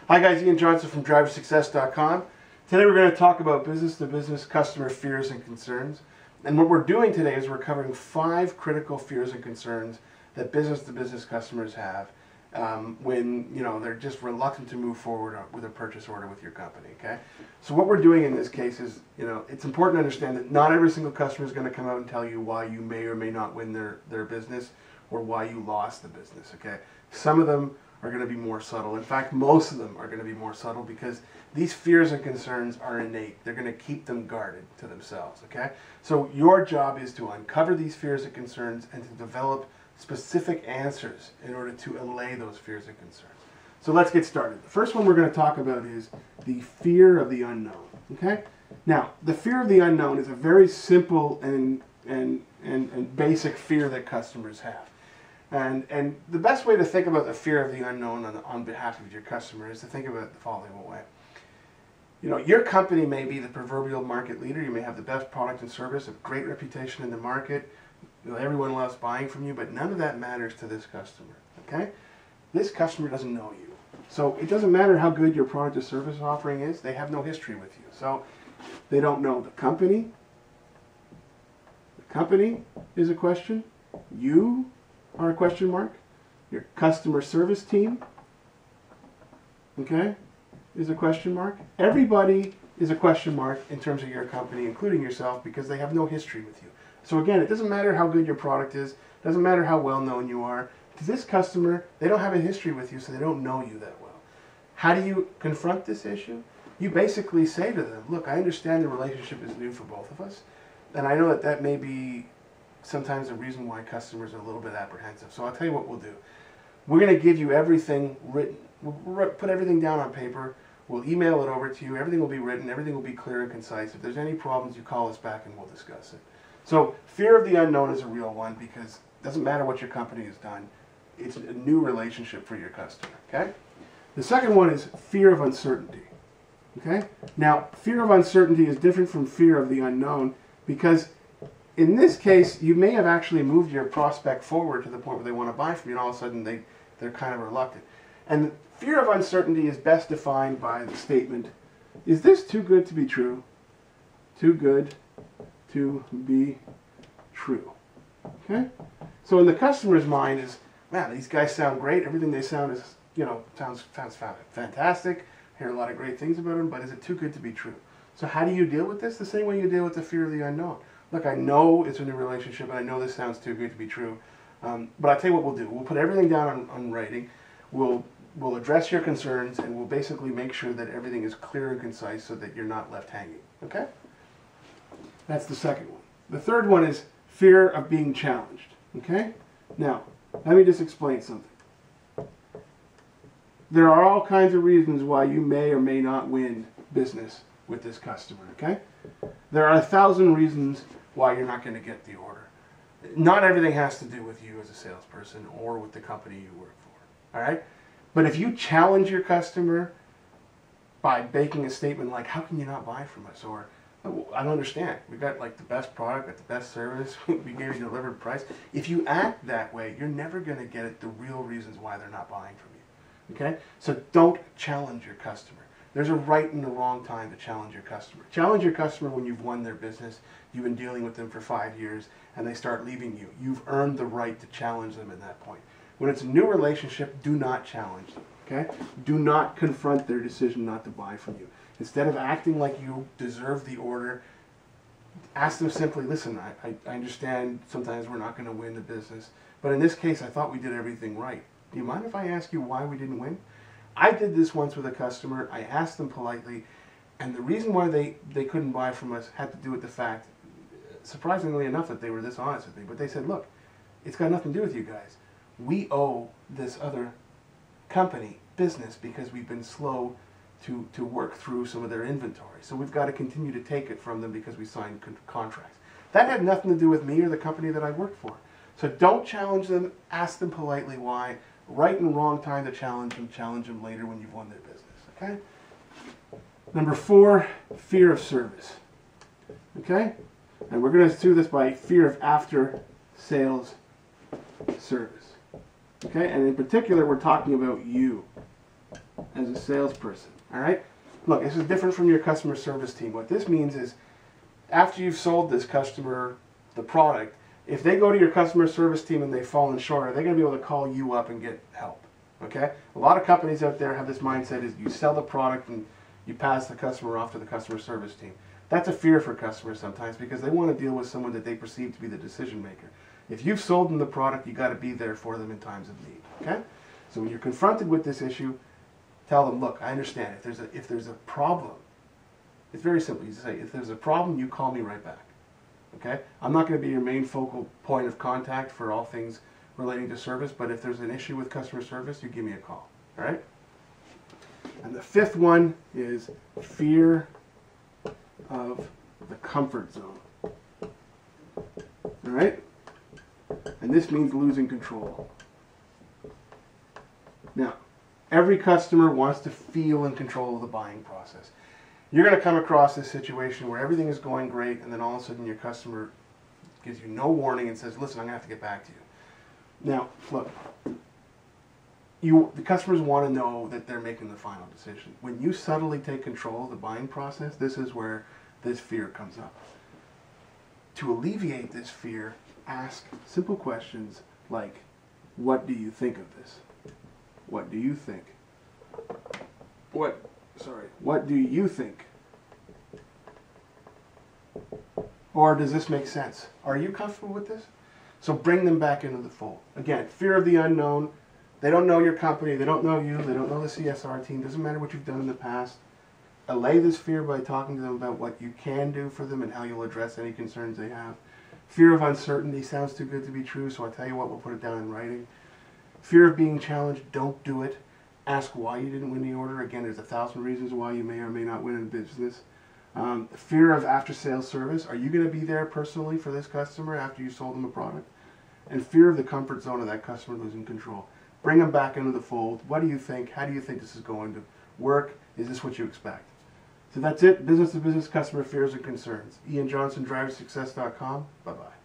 Hi guys, Ian Johnson from driversuccess.com. Today we're going to talk about business-to-business customer fears and concerns. And what we're doing today is we're covering 5 critical fears and concerns that business-to-business customers have when they're just reluctant to move forward with a purchase order with your company. Okay, so what we're doing in this case is, it's important to understand that not every single customer is going to come out and tell you why you may or may not win their business or why you lost the business. Okay, some of them are going to be more subtle. In fact, most of them are going to be more subtle because these fears and concerns are innate. They're going to keep them guarded to themselves. Okay, so your job is to uncover these fears and concerns and to develop specific answers in order to allay those fears and concerns. So let's get started. The first one we're going to talk about is the fear of the unknown. Okay, now the fear of the unknown is a very simple and basic fear that customers have. And the best way to think about the fear of the unknown on behalf of your customer is to think about it the following way. Your company may be the proverbial market leader. You may have the best product and service, a great reputation in the market. Everyone loves buying from you, but none of that matters to this customer. Okay? This customer doesn't know you. So it doesn't matter how good your product or service offering is. They have no history with you. So they don't know the company. The company is a question. You are a question mark. Your customer service team, okay, is a question mark. Everybody is a question mark in terms of your company, including yourself, because they have no history with you. So again, it doesn't matter how good your product is, it doesn't matter how well known you are. To this customer, they don't have a history with you, so they don't know you that well. How do you confront this issue? You basically say to them, look, I understand the relationship is new for both of us, and I know that that may be sometimes the reason why customers are a little bit apprehensive. So I'll tell you what we'll do. We're going to give you everything written. We'll put everything down on paper. We'll email it over to you. Everything will be written. Everything will be clear and concise. If there's any problems, you call us back and we'll discuss it. So fear of the unknown is a real one because it doesn't matter what your company has done. It's a new relationship for your customer. Okay? The second one is fear of uncertainty. Okay? Now, fear of uncertainty is different from fear of the unknown because in this case, you may have actually moved your prospect forward to the point where they want to buy from you, and all of a sudden they're kind of reluctant. And fear of uncertainty is best defined by the statement, is this too good to be true? Too good to be true. Okay? So in the customer's mind is, man, these guys sound great. Everything they sound is, sounds fantastic. I hear a lot of great things about them, but is it too good to be true? So how do you deal with this? The same way you deal with the fear of the unknown. Look, I know it's a new relationship, and I know this sounds too good to be true, but I'll tell you what we'll do. We'll put everything down on writing. We'll address your concerns, and we'll basically make sure that everything is clear and concise so that you're not left hanging. Okay? That's the second one. The third one is fear of being challenged. Okay? Now, let me just explain something. There are all kinds of reasons why you may or may not win business with this customer. Okay? There are 1,000 reasons why you're not going to get the order. Not everything has to do with you as a salesperson or with the company you work for. All right? But if you challenge your customer by making a statement like, how can you not buy from us? Or, oh, I don't understand. We've got like the best product, got the best service, we gave you a delivered price. If you act that way, you're never going to get at the real reasons why they're not buying from you. Okay? So don't challenge your customer. There's a right and a wrong time to challenge your customer. Challenge your customer when you've won their business, you've been dealing with them for 5 years, and they start leaving you. You've earned the right to challenge them at that point. When it's a new relationship, do not challenge them. Okay? Do not confront their decision not to buy from you. Instead of acting like you deserve the order, ask them simply, listen, I understand sometimes we're not going to win the business, but in this case, I thought we did everything right. Do you mind if I ask you why we didn't win? I did this once with a customer. I asked them politely, and the reason why they couldn't buy from us had to do with the fact, surprisingly enough, that they were this honest with me. But they said, look, it's got nothing to do with you guys. We owe this other company business because we've been slow to work through some of their inventory. So we've got to continue to take it from them because we signed contracts. That had nothing to do with me or the company that I worked for. So don't challenge them. Ask them politely why. Right and wrong time to challenge them later when you've won their business. Okay? Number 4, fear of service. Okay? And we're going to do this by fear of after sales service. Okay? And in particular, we're talking about you. as a salesperson. All right? Look, this is different from your customer service team. What this means is after you've sold this customer the product, if they go to your customer service team and they've fallen short, are they going to be able to call you up and get help? Okay? A lot of companies out there have this mindset is you sell the product and you pass the customer off to the customer service team. That's a fear for customers sometimes because they want to deal with someone that they perceive to be the decision maker. If you've sold them the product, you got to be there for them in times of need. Okay? So when you're confronted with this issue, tell them, look, I understand. If there's a problem, it's very simple. You say, if there's a problem, you call me right back. Okay? I'm not going to be your main focal point of contact for all things relating to service, but if there's an issue with customer service, you give me a call. All right? And the fifth one is fear of the comfort zone. All right? And this means losing control. Now, every customer wants to feel in control of the buying process. You're going to come across this situation where everything is going great and then all of a sudden your customer gives you no warning and says, listen, I'm going to have to get back to you. Now, look, the customers want to know that they're making the final decision. When you subtly take control of the buying process, this is where this fear comes up. To alleviate this fear, ask simple questions like, what do you think of this? What do you think? What do you think? Or does this make sense? Are you comfortable with this? So bring them back into the fold. Again, fear of the unknown. They don't know your company. They don't know you. They don't know the CSR team. Doesn't matter what you've done in the past. Allay this fear by talking to them about what you can do for them and how you'll address any concerns they have. Fear of uncertainty sounds too good to be true, so I'll tell you what, we'll put it down in writing. Fear of being challenged, don't do it. Ask why you didn't win the order. Again, there's 1,000 reasons why you may or may not win in business. Fear of after-sales service. Are you going to be there personally for this customer after you sold them a product? And fear of the comfort zone of that customer losing control. Bring them back into the fold. What do you think? How do you think this is going to work? Is this what you expect? So that's it. Business to business customer fears and concerns. Ian Johnson, driversuccess.com. Bye-bye.